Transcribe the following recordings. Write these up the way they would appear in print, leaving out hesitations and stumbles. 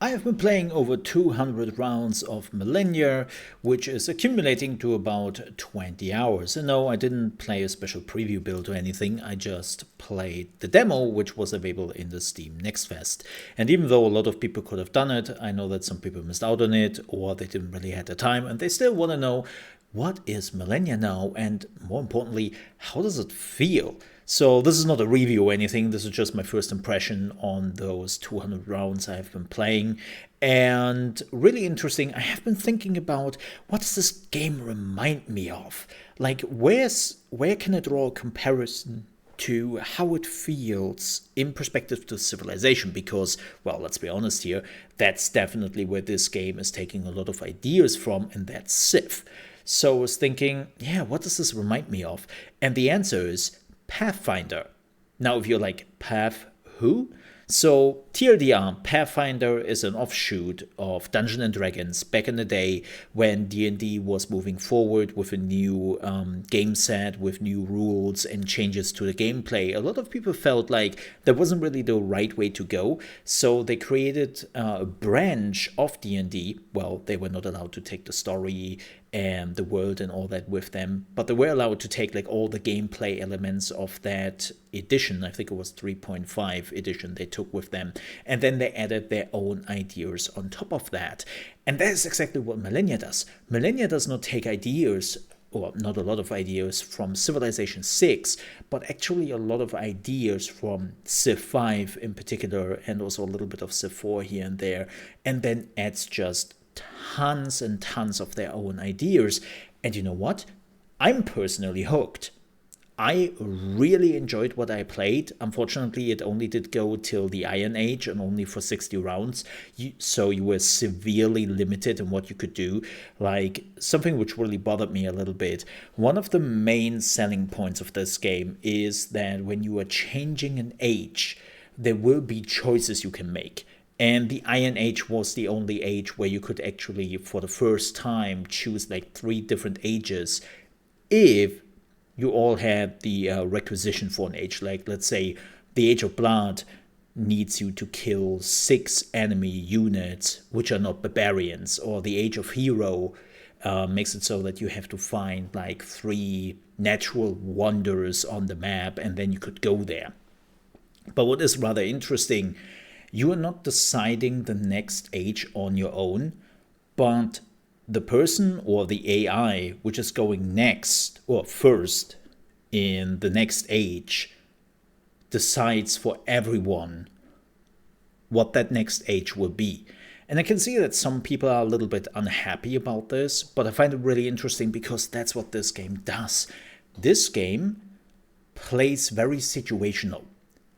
I have been playing over 200 rounds of Millennia, which is accumulating to about 20 hours. And no, I didn't play a special preview build or anything, I just played the demo, which was available in the Steam Next Fest. And even though a lot of people could have done it, I know that some people missed out on it, or they didn't really have the time, and they still want to know, what is Millennia now, and more importantly, how does it feel? So this is not a review or anything, this is just my first impression on those 200 rounds I have been playing. And really interesting, I have been thinking about, what does this game remind me of? Like, where can I draw a comparison to how it feels in perspective to Civilization? Because, well, let's be honest here, that's definitely where this game is taking a lot of ideas from, and that's Civ. So I was thinking, yeah, what does this remind me of? And the answer is Pathfinder. Now, if you're like, Path who? So, TLDR, Pathfinder is an offshoot of Dungeons and Dragons back in the day when D&D was moving forward with a new game set, with new rules and changes to the gameplay. A lot of people felt like that wasn't really the right way to go, so they created a branch of D&D. Well, they were not allowed to take the story and the world and all that with them, but they were allowed to take like all the gameplay elements of that edition. I think it was 3.5 edition they took with them, and then they added their own ideas on top of that. And that is exactly what Millennia does. Millennia does not take ideas, or not a lot of ideas, from Civilization 6, but actually a lot of ideas from Civ 5 in particular, and also a little bit of Civ 4 here and there, and then adds just tons and tons of their own ideas. And you know what? I'm personally hooked. I really enjoyed what I played. Unfortunately, it only did go till the Iron Age and only for 60 rounds. So you were severely limited in what you could do. Like, something which really bothered me a little bit. One of the main selling points of this game is that when you are changing an age, there will be choices you can make. And the Iron Age was the only age where you could actually, for the first time, choose like 3 different ages if you all had the requisition for an age. Like, let's say the Age of Blood needs you to kill 6 enemy units which are not barbarians, or the Age of Hero makes it so that you have to find like 3 natural wonders on the map, and then you could go there. But what is rather interesting, you are not deciding the next age on your own, but the person or the AI which is going next or first in the next age decides for everyone what that next age will be. And I can see that some people are a little bit unhappy about this, but I find it really interesting because that's what this game does. This game plays very situational.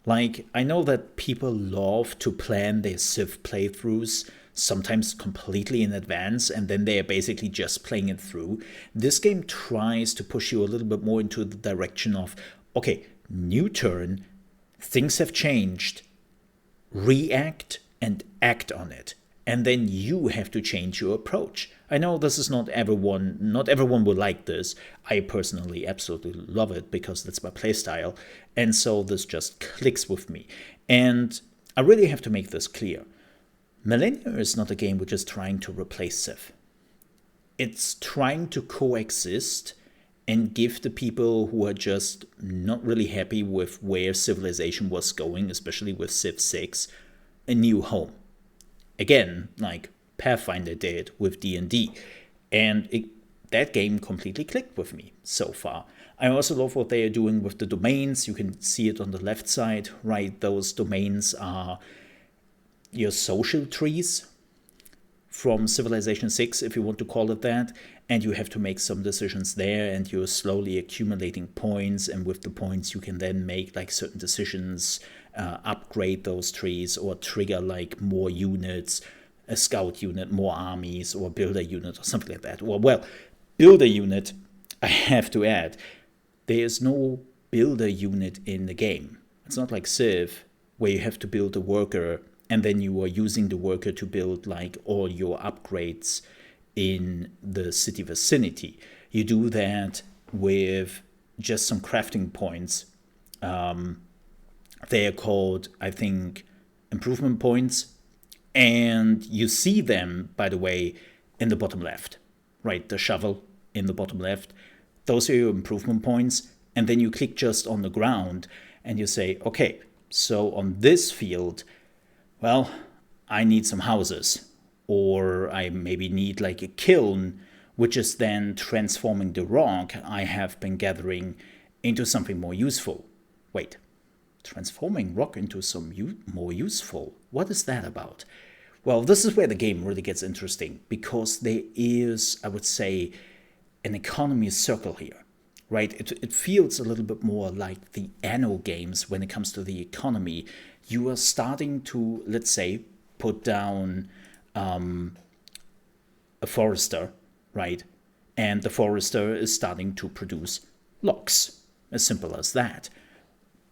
Like, I know that people love to plan their Civ playthroughs, sometimes completely in advance, and then they are basically just playing it through. This game tries to push you a little bit more into the direction of, okay, new turn, things have changed, react and act on it. And then you have to change your approach. I know this is not everyone will like this. I personally absolutely love it because that's my playstyle. And so this just clicks with me. And I really have to make this clear. Millennia is not a game which is trying to replace Civ. It's trying to coexist and give the people who are just not really happy with where Civilization was going, especially with Civ 6, a new home. Again, like Pathfinder did with D&D. And that game completely clicked with me so far. I also love what they are doing with the domains. You can see it on the left side, right? Those domains are your social trees from Civilization 6, if you want to call it that. And you have to make some decisions there, and you're slowly accumulating points. And with the points, you can then make like certain decisions, upgrade those trees, or trigger like more units, a scout unit, more armies, or builder unit, or something like that. Well, builder unit, I have to add, there is no builder unit in the game. It's not like Civ, where you have to build a worker, and then you are using the worker to build like all your upgrades in the city vicinity. You do that with just some crafting points. They are called, I think, improvement points. And you see them, by the way, in the bottom left, right? The shovel in the bottom left. Those are your improvement points. And then you click just on the ground and you say, okay, so on this field, well, I need some houses, or I maybe need like a kiln, which is then transforming the rock I have been gathering into something more useful. Wait, transforming rock into some more useful? What is that about? Well, this is where the game really gets interesting, because there is, I would say, an economy circle here, right? It feels a little bit more like the Anno games when it comes to the economy. You are starting to, let's say, put down a forester, right? And the forester is starting to produce logs, as simple as that.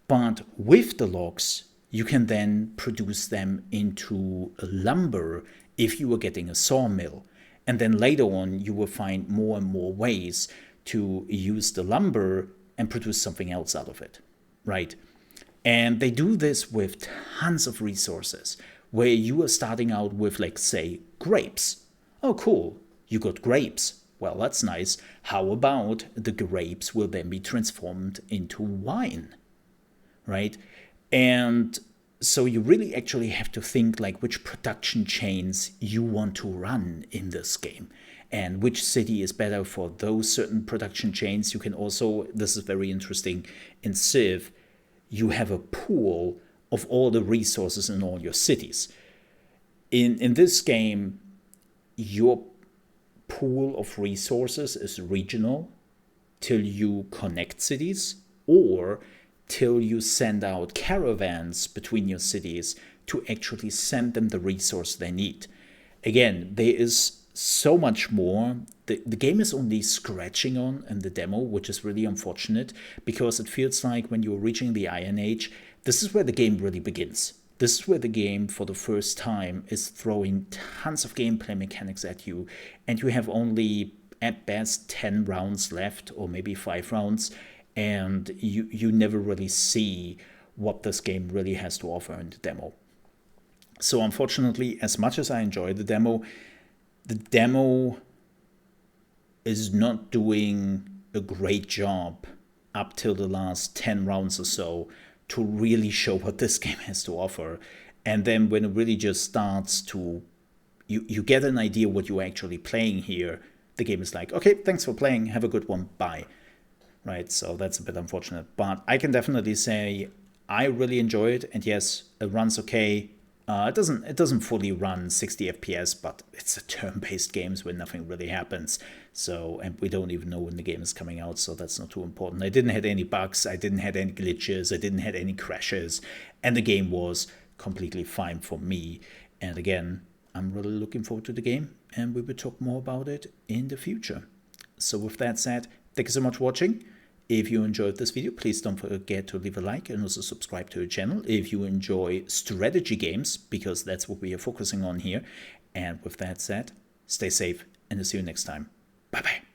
But with the logs, you can then produce them into lumber if you are getting a sawmill. And then later on, you will find more and more ways to use the lumber and produce something else out of it, right? And they do this with tons of resources, where you are starting out with, like, say, grapes. Oh, cool, you got grapes. Well, that's nice. How about the grapes will then be transformed into wine, right? And so you really actually have to think like which production chains you want to run in this game, and which city is better for those certain production chains. You can also, this is very interesting, in Civ, you have a pool of all the resources in all your cities. In this game, your pool of resources is regional till you connect cities, or till you send out caravans between your cities to actually send them the resource they need. Again, there is so much more. The game is only scratching on in the demo, which is really unfortunate, because it feels like when you're reaching the Iron Age, this is where the game really begins. This is where the game, for the first time, is throwing tons of gameplay mechanics at you, and you have only, at best, 10 rounds left, or maybe 5 rounds, and you never really see what this game really has to offer in the demo. So unfortunately, as much as I enjoy the demo is not doing a great job up till the last 10 rounds or so to really show what this game has to offer. And then when it really just starts to, you get an idea what you're actually playing here, the game is like, okay, thanks for playing, have a good one, bye. Right, so that's a bit unfortunate. But I can definitely say I really enjoy it, and yes, it runs okay. It doesn't fully run 60 FPS, but it's a turn-based game where nothing really happens. So, and we don't even know when the game is coming out, so that's not too important. I didn't have any bugs, I didn't have any glitches, I didn't have any crashes, and the game was completely fine for me. And again, I'm really looking forward to the game, and we will talk more about it in the future. So with that said, thank you so much for watching. If you enjoyed this video, please don't forget to leave a like and also subscribe to the channel if you enjoy strategy games, because that's what we are focusing on here. And with that said, stay safe and I'll see you next time. Bye-bye.